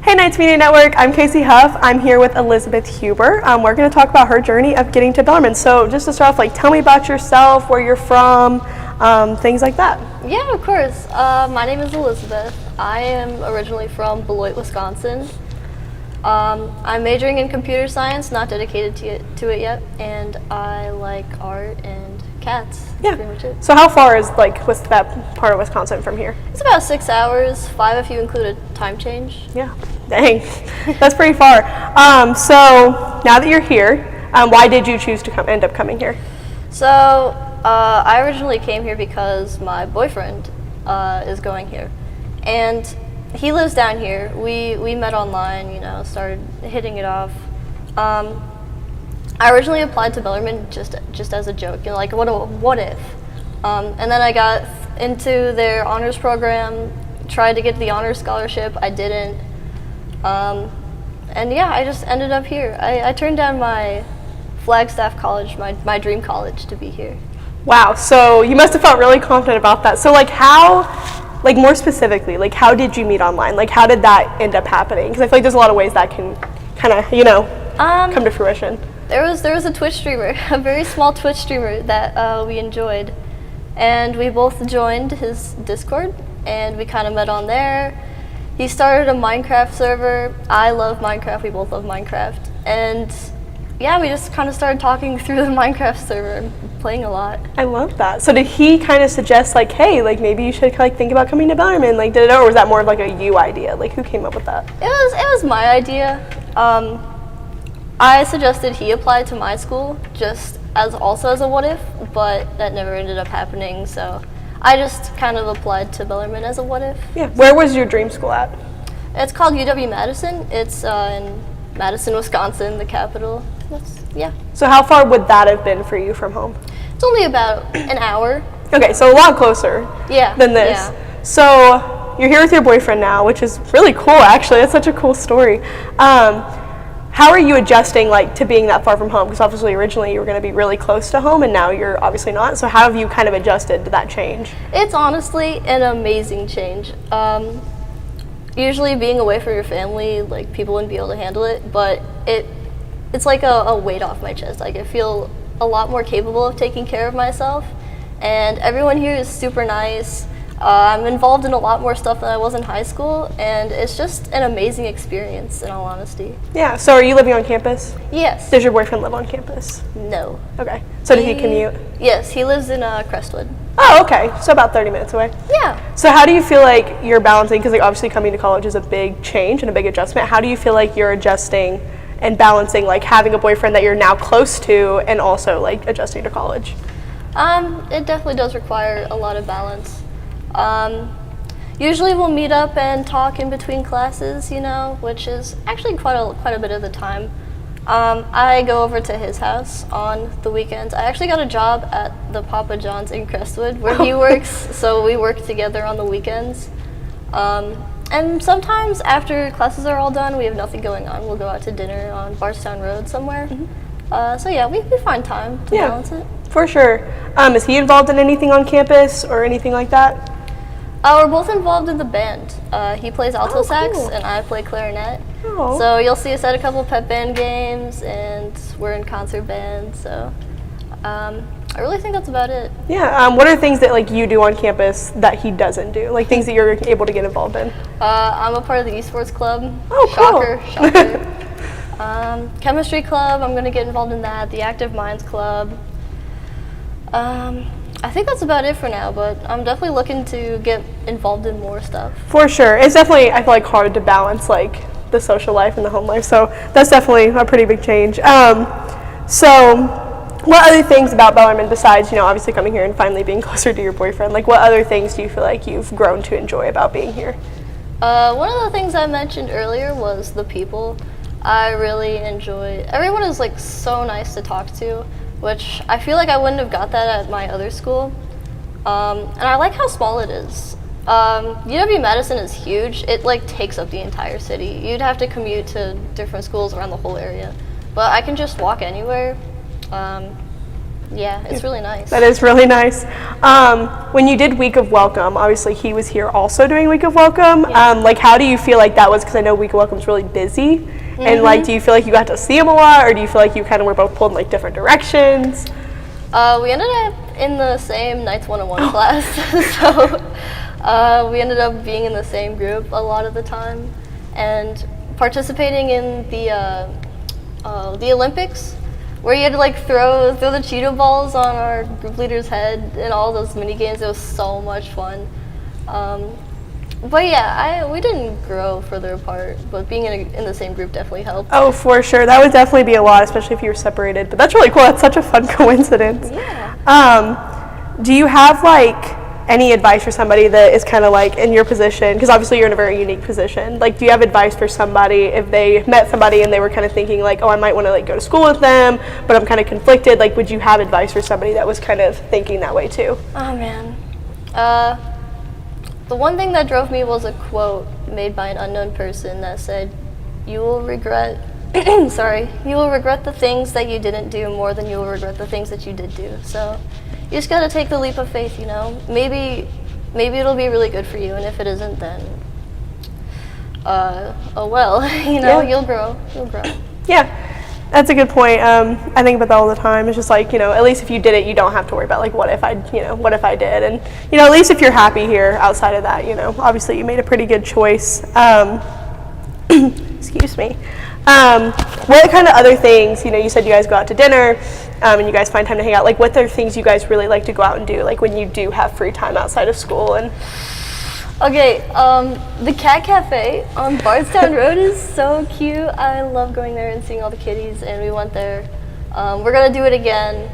Hey Knights Media Network, I'm Casey Huff. I'm here with Elizabeth Huber. We're going to talk about her journey of getting to Bellarmine. So just to start off, tell me about yourself, where you're from, things like that. Yeah, of course. My name is Elizabeth. I am originally from Beloit, Wisconsin. I'm majoring in computer science, not dedicated to it yet, and I like art and cats. That's pretty much it. So how far is what's that part of Wisconsin from here? It's about 6 hours, 5 if you include a time change. Yeah, dang, that's pretty far. So now that you're here, why did you choose to end up coming here? So I originally came here because my boyfriend is going here, and he lives down here. We met online, started hitting it off. I originally applied to Bellarmine just as a joke, what if? And then I got into their honors program, tried to get the honors scholarship. I didn't, and yeah, I just ended up here. I turned down my Flagstaff college, my dream college, to be here. Wow, so you must have felt really confident about that. So how, more specifically, how did you meet online? How did that end up happening? Because I feel like there's a lot of ways that can kind of, come to fruition. There was a Twitch streamer, a very small Twitch streamer that we enjoyed, and we both joined his Discord, and we kind of met on there. He started a Minecraft server. I love Minecraft. We both love Minecraft, and yeah, we just kind of started talking through the Minecraft server and playing a lot. I love that. So did he kind of suggest hey, maybe you should think about coming to Bellarmine, or was that more of a you idea? Who came up with that? It was my idea. I suggested he apply to my school just as a what if, but that never ended up happening. So I just kind of applied to Bellarmine as a what if. Yeah. Where was your dream school at? It's called UW-Madison. It's in Madison, Wisconsin, the capital. Yeah. So how far would that have been for you from home? It's only about an hour. Okay, so a lot closer than this. Yeah. So you're here with your boyfriend now, which is really cool, actually. That's such a cool story. How are you adjusting to being that far from home? Because obviously originally you were going to be really close to home, and now you're obviously not. So how have you kind of adjusted to that change? It's honestly an amazing change. Usually being away from your family, people wouldn't be able to handle it, but it's like a weight off my chest. I feel a lot more capable of taking care of myself, and everyone here is super nice. I'm involved in a lot more stuff than I was in high school, and it's just an amazing experience, in all honesty. Yeah, so are you living on campus? Yes. Does your boyfriend live on campus? No. Okay, so did he commute? Yes, he lives in Crestwood. Oh, okay, so about 30 minutes away. Yeah. So how do you feel you're balancing, because obviously coming to college is a big change and a big adjustment. How do you feel you're adjusting and balancing having a boyfriend that you're now close to and also adjusting to college? It definitely does require a lot of balance. Usually we'll meet up and talk in between classes, which is actually quite a bit of the time. I go over to his house on the weekends. I actually got a job at the Papa John's in Crestwood where he works, so we work together on the weekends. And sometimes after classes are all done, we have nothing going on, we'll go out to dinner on Bardstown Road somewhere. Mm-hmm. So yeah, we find time to balance it. For sure. Is he involved in anything on campus or anything like that? We're both involved in the band. He plays alto sax, cool. and I play clarinet. Oh. So you'll see us at a couple pep band games, and we're in concert bands. So I really think that's about it. Yeah. What are things that you do on campus that he doesn't do? Things that you're able to get involved in? I'm a part of the esports club. Oh, cool. Shocker. Chemistry club. I'm going to get involved in that. The Active Minds club. I think that's about it for now, but I'm definitely looking to get involved in more stuff. For sure. It's definitely, I feel hard to balance the social life and the home life, so that's definitely a pretty big change. So what other things about Bellarmine besides, obviously coming here and finally being closer to your boyfriend, what other things do you feel you've grown to enjoy about being here? One of the things I mentioned earlier was the people. I really enjoy, everyone is so nice to talk to, which I feel I wouldn't have got that at my other school. And I like how small it is. UW-Madison is huge. It takes up the entire city. You'd have to commute to different schools around the whole area. But I can just walk anywhere. Yeah, it's really nice. That is really nice. When you did Week of Welcome, obviously he was here also doing Week of Welcome. Yeah. Like, how do you feel like that was? Because I know Week of Welcome's really busy. And like, do you feel like you got to see him a lot, or do you feel like you kind of were both pulled in like different directions? We ended up in the same Knights 101 class, so we ended up being in the same group a lot of the time, and participating in the Olympics, where you had to like throw the Cheeto balls on our group leader's head and all those mini games. It was so much fun. But yeah, we didn't grow further apart, but being in the same group definitely helped. Oh, for sure. That would definitely be a lot, especially if you were separated. But that's really cool. That's such a fun coincidence. Yeah. Do you have like any advice for somebody that is kind of like in your position? Because obviously you're in a very unique position. Like, do you have advice for somebody if they met somebody and they were kind of thinking like, oh, I might want to like go to school with them, but I'm kind of conflicted? Like, would you have advice for somebody that was kind of thinking that way too? Oh man. The one thing that drove me was a quote made by an unknown person that said, "You will regret, you will regret the things that you didn't do more than you will regret the things that you did do." So you just gotta take the leap of faith, you know? Maybe it'll be really good for you, and if it isn't, then, oh well, you know, Yeah. you'll grow. Yeah. That's a good point. I think about that all the time. It's just like, you know, at least if you did it, you don't have to worry about like, what if I did? And, you know, at least if you're happy here outside of that, you know, obviously you made a pretty good choice. Excuse me. What kind of other things, you know, you said you guys go out to dinner, and you guys find time to hang out. Like, what are things you guys really like to go out and do, like when you do have free time outside of school? And Okay, the Cat Cafe on Bardstown Road is so cute. I love going there and seeing all the kitties, and we went there. We're gonna do it again.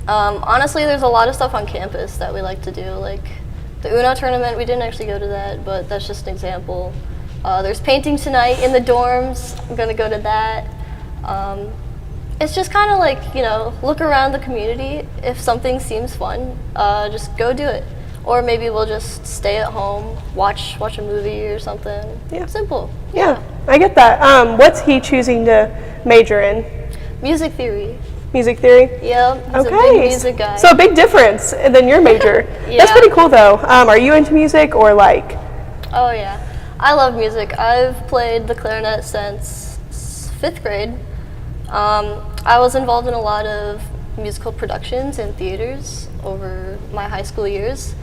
Honestly, there's a lot of stuff on campus that we like to do, like the Uno tournament. We didn't actually go to that, but that's just an example. There's painting tonight in the dorms. I'm gonna go to that. It's just kind of like, you know, look around the community. If something seems fun, just go do it. Or maybe we'll just stay at home, watch a movie or something. Yeah. Simple. yeah, I get that. What's he choosing to major in? Music theory. Music theory? Yep, he's a Okay. big music guy. So a big difference than your major. Yeah. That's pretty cool though. Are you into music or like? Oh yeah, I love music. I've played the clarinet since 5th grade. I was involved in a lot of musical productions and theaters over my high school years.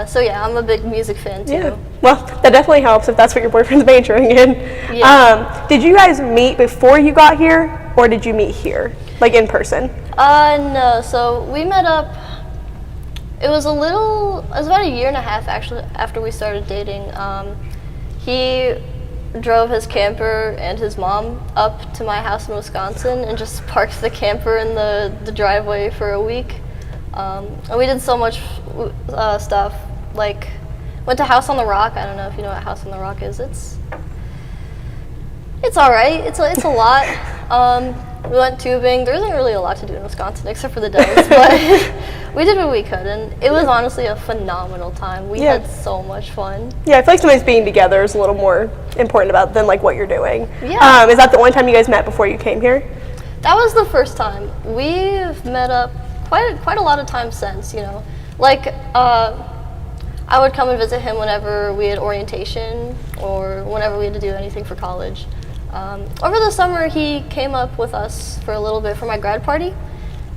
So yeah, I'm a big music fan too. Yeah. Well, that definitely helps if that's what your boyfriend's majoring in. Yeah. Did you guys meet before you got here, or did you meet here, like in person? No, so we met up, it was about a year and a half actually after we started dating. He drove his camper and his mom up to my house in Wisconsin and just parked the camper in the driveway for a week. And we did so much stuff, like went to House on the Rock. I don't know if you know what House on the Rock is. It's all right. It's a lot. We went tubing. There isn't really a lot to do in Wisconsin except for the doves, but we did what we could, and it was honestly a phenomenal time. We had so much fun. Yeah, I feel like sometimes being together is a little more important about than like what you're doing. Yeah. Is that the only time you guys met before you came here? That was the first time. We've met up quite a lot of times since, you know. Like, I would come and visit him whenever we had orientation or whenever we had to do anything for college. Over the summer, he came up with us for a little bit for my grad party,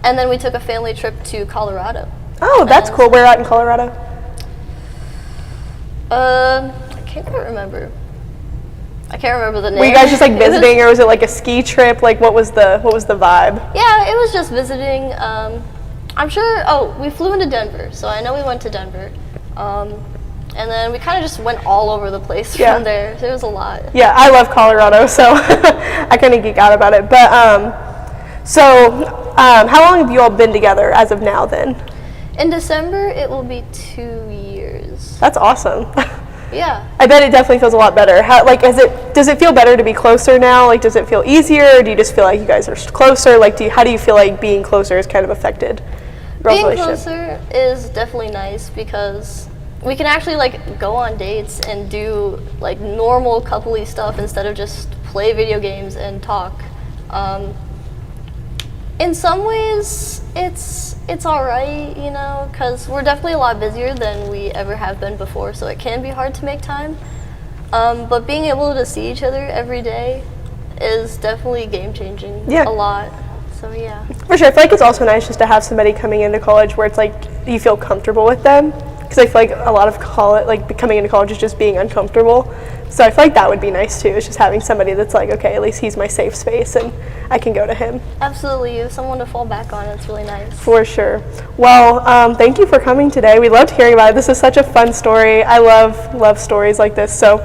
and then we took a family trip to Colorado. Oh, that's cool. Where at in Colorado? I can't quite remember. I can't remember the name. Were you guys just like visiting, or was it like a ski trip? Like, what was the vibe? Yeah, it was just visiting. I'm sure. Oh, we flew into Denver, so I know we went to Denver. And then we kind of just went all over the place from there. There was a lot. Yeah, I love Colorado, so I kind of geek out about it. But how long have you all been together as of now then? In December, it will be 2 years. That's awesome. Yeah. I bet it definitely feels a lot better. Does it feel better to be closer now? Like, does it feel easier, or do you just feel like you guys are closer? Like, how do you feel like being closer has kind of affected your Being relationship? closer is definitely nice because we can actually like go on dates and do like normal coupley stuff instead of just play video games and talk. In some ways, it's all right, you know, because we're definitely a lot busier than we ever have been before, so it can be hard to make time. But being able to see each other every day is definitely game-changing Yeah. a lot. So yeah. For sure. I feel like it's also nice just to have somebody coming into college where it's like you feel comfortable with them. Because I feel like a lot of college, like coming into college is just being uncomfortable. So I feel like that would be nice too, is just having somebody that's like, okay, at least he's my safe space and I can go to him. Absolutely. You have someone to fall back on. It's really nice. For sure. Well, thank you for coming today. We loved hearing about it. This is such a fun story. I love stories like this. So